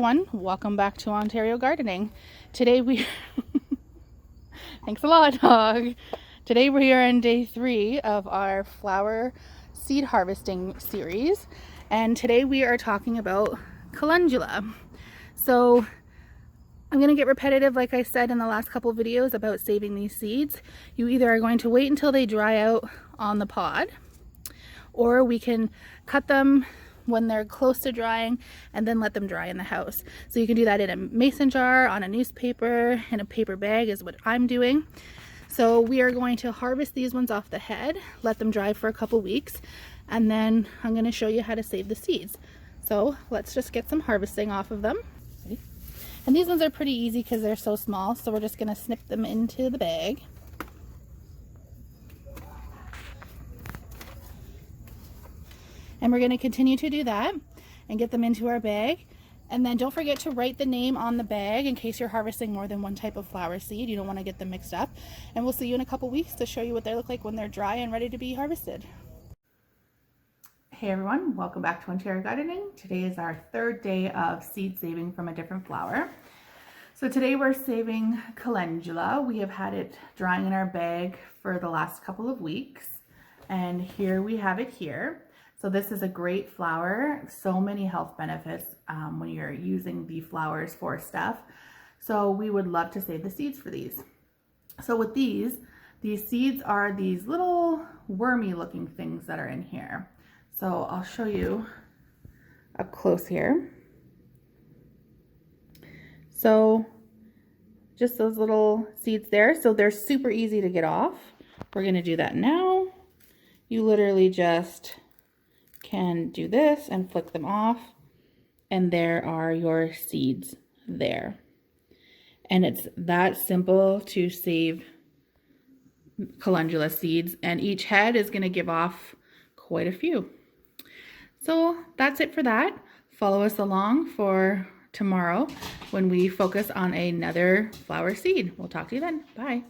everyone, welcome back to Ontario Gardening. Today we thanks a lot, dog. Today we are on day 3 of our flower seed harvesting series, and today we are talking about calendula. So I'm going to get repetitive like I said in the last couple videos about saving these seeds. You either are going to wait until they dry out on the pod, or we can cut them when they're close to drying and then let them dry in the house. So you can do that in a mason jar, on a newspaper, in a paper bag is what I'm doing. So we are going to harvest these ones off the head, let them dry for a couple weeks, and then I'm going to show you how to save the seeds. So let's just get some harvesting off of them. And these ones are pretty easy because they're so small, so we're just going to snip them into the bag. And we're going to continue to do that and get them into our bag. And then don't forget to write the name on the bag in case you're harvesting more than one type of flower seed. You don't want to get them mixed up. And we'll see you in a couple weeks to show you what they look like when they're dry and ready to be harvested. Hey everyone, welcome back to Ontario Gardening. Today is our 3rd day of seed saving from a different flower. So today we're saving calendula. We have had it drying in our bag for the last couple of weeks. And here we have it here. So this is a great flower, so many health benefits when you're using the flowers for stuff. So we would love to save the seeds for these. So with these seeds are these little wormy looking things that are in here. So I'll show you up close here. So just those little seeds there. So they're super easy to get off. We're gonna do that now. You literally just can do this and flick them off, and there are your seeds there. And it's that simple to save calendula seeds, and each head is going to give off quite a few. So that's it for that. Follow us along for tomorrow when we focus on another flower seed. We'll talk to you then. Bye.